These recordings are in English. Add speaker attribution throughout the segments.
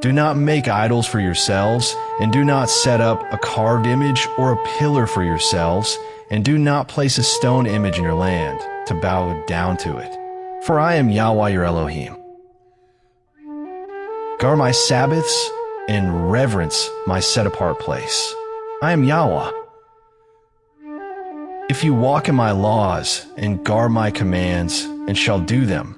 Speaker 1: Do not make idols for yourselves, and do not set up a carved image or a pillar for yourselves, and do not place a stone image in your land to bow down to it. For I am Yahweh your Elohim. Guard my Sabbaths and reverence my set-apart place. I am Yahweh. If you walk in my laws and guard my commands and shall do them,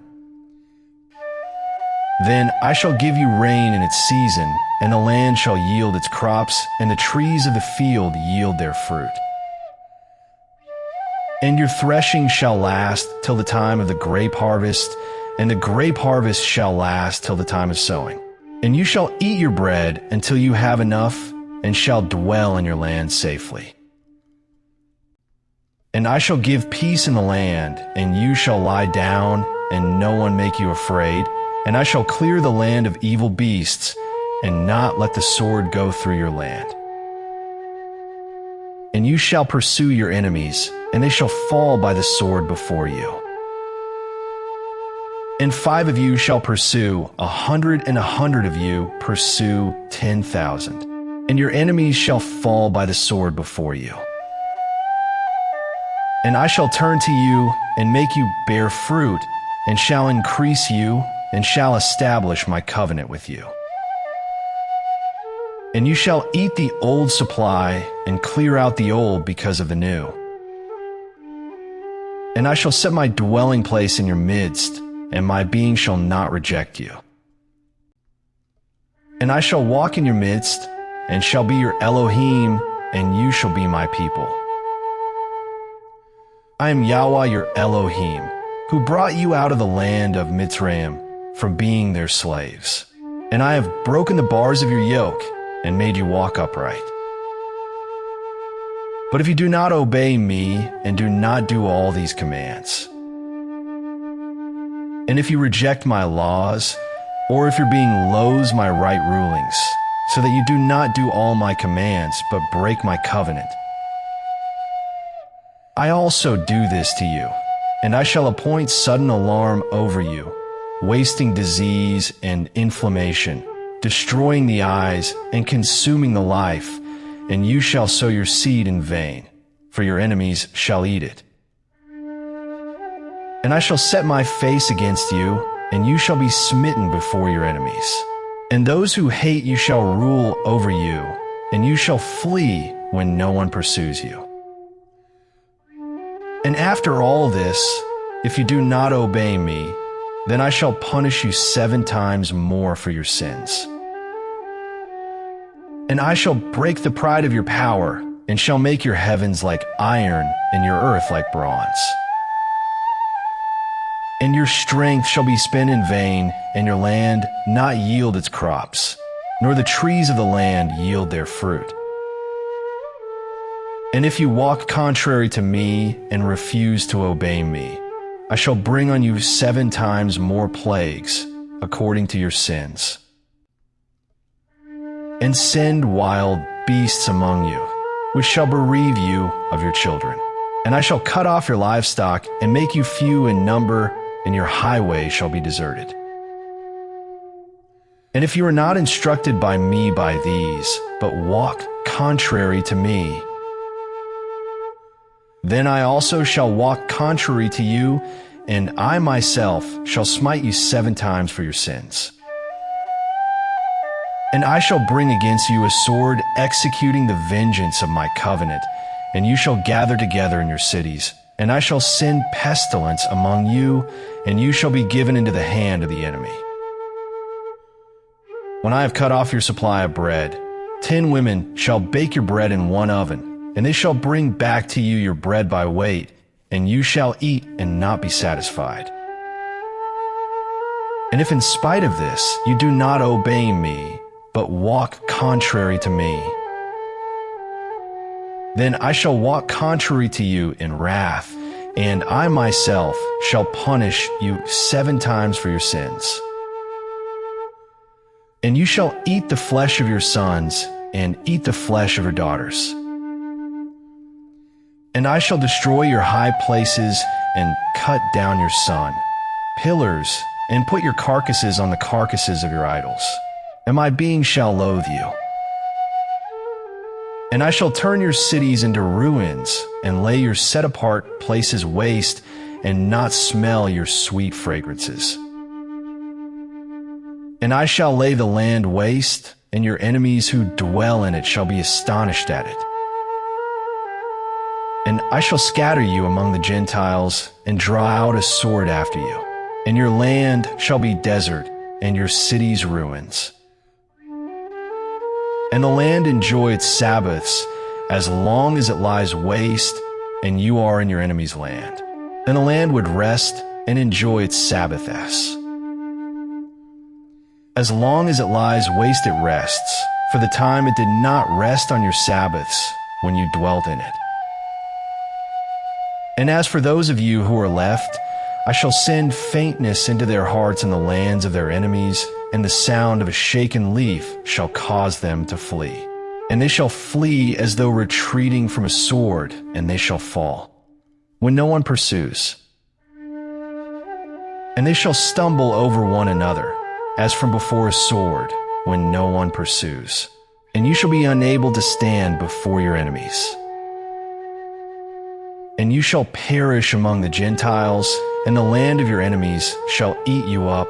Speaker 1: then I shall give you rain in its season, and the land shall yield its crops, and the trees of the field yield their fruit. And your threshing shall last till the time of the grape harvest, and the grape harvest shall last till the time of sowing. And you shall eat your bread until you have enough, and shall dwell in your land safely. And I shall give peace in the land, and you shall lie down, and no one make you afraid. And I shall clear the land of evil beasts, and not let the sword go through your land. And you shall pursue your enemies, and they shall fall by the sword before you. And 5 of you shall pursue 100, and 100 of you pursue 10,000. And your enemies shall fall by the sword before you. And I shall turn to you, and make you bear fruit, and shall increase you, and shall establish my covenant with you. And you shall eat the old supply, and clear out the old because of the new. And I shall set my dwelling place in your midst, and my being shall not reject you. And I shall walk in your midst, and shall be your Elohim, and you shall be my people. I am Yahweh your Elohim, who brought you out of the land of Mitzrayim, from being their slaves. And I have broken the bars of your yoke, and made you walk upright. But if you do not obey me, and do not do all these commands, and if you reject my laws, or if you're being loath my right rulings, so that you do not do all my commands, but break my covenant, I also do this to you, and I shall appoint sudden alarm over you, wasting disease and inflammation, destroying the eyes and consuming the life, and you shall sow your seed in vain, for your enemies shall eat it. And I shall set my face against you, and you shall be smitten before your enemies. And those who hate you shall rule over you, and you shall flee when no one pursues you. And after all this, if you do not obey me, then I shall punish you 7 times more for your sins. And I shall break the pride of your power, and shall make your heavens like iron, and your earth like bronze. And your strength shall be spent in vain, and your land not yield its crops, nor the trees of the land yield their fruit. And if you walk contrary to me, and refuse to obey me, I shall bring on you 7 times more plagues, according to your sins, and send wild beasts among you, which shall bereave you of your children. And I shall cut off your livestock, and make you few in number, and your highway shall be deserted. And if you are not instructed by me by these, but walk contrary to me, then I also shall walk contrary to you, and I myself shall smite you 7 times for your sins. And I shall bring against you a sword, executing the vengeance of my covenant, and you shall gather together in your cities, and I shall send pestilence among you, and you shall be given into the hand of the enemy. When I have cut off your supply of bread, 10 women shall bake your bread in one oven, and they shall bring back to you your bread by weight, and you shall eat and not be satisfied. And if in spite of this you do not obey me, but walk contrary to me, then I shall walk contrary to you in wrath, and I myself shall punish you 7 times for your sins. And you shall eat the flesh of your sons, and eat the flesh of your daughters. And I shall destroy your high places, and cut down your pillars, and put your carcasses on the carcasses of your idols. and my being shall loathe you. And I shall turn your cities into ruins, and lay your set-apart places waste, and not smell your sweet fragrances. And I shall lay the land waste, and your enemies who dwell in it shall be astonished at it. And I shall scatter you among the Gentiles, and draw out a sword after you. And your land shall be desert, and your cities ruins. And the land enjoy its Sabbaths as long as it lies waste, and you are in your enemy's land. Then the land would rest and enjoy its Sabbaths. As long as it lies waste, it rests, for the time it did not rest on your Sabbaths when you dwelt in it. And as for those of you who are left, I shall send faintness into their hearts in the lands of their enemies, and the sound of a shaken leaf shall cause them to flee. And they shall flee as though retreating from a sword, and they shall fall, when no one pursues. And they shall stumble over one another, as from before a sword, when no one pursues. And you shall be unable to stand before your enemies. And you shall perish among the Gentiles, and the land of your enemies shall eat you up.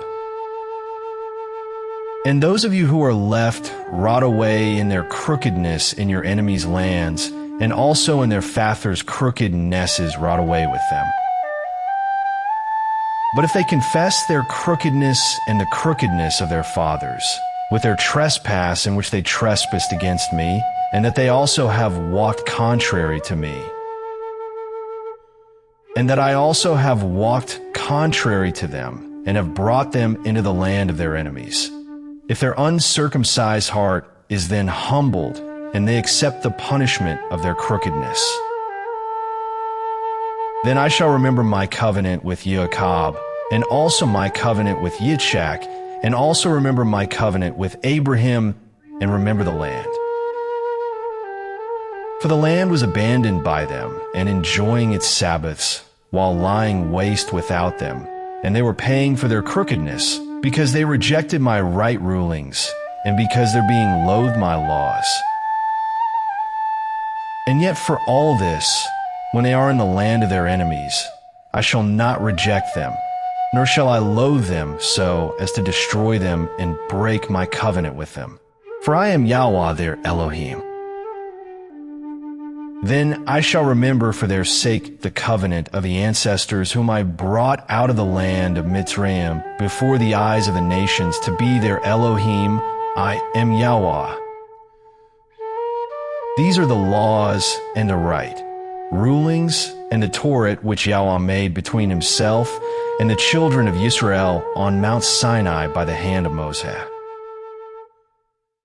Speaker 1: And those of you who are left rot away in their crookedness in your enemies' lands, and also in their fathers' crooked nesses rot away with them. But if they confess their crookedness and the crookedness of their fathers, with their trespass in which they trespassed against me, and that they also have walked contrary to me, and that I also have walked contrary to them, and have brought them into the land of their enemies. If their uncircumcised heart is then humbled, and they accept the punishment of their crookedness, then I shall remember my covenant with Jacob, and also my covenant with Yitzchak, and also remember my covenant with Abraham, and remember the land. For the land was abandoned by them, and enjoying its Sabbaths, while lying waste without them. And they were paying for their crookedness, because they rejected my right rulings, and because their being loathed my laws. And yet for all this, when they are in the land of their enemies, I shall not reject them, nor shall I loathe them so as to destroy them and break my covenant with them. For I am Yahweh their Elohim. Then I shall remember for their sake the covenant of the ancestors whom I brought out of the land of Mitzrayim before the eyes of the nations to be their Elohim. I am Yahweh. These are the laws and the right, rulings and the Torah which Yahweh made between himself and the children of Israel on Mount Sinai by the hand of Moses.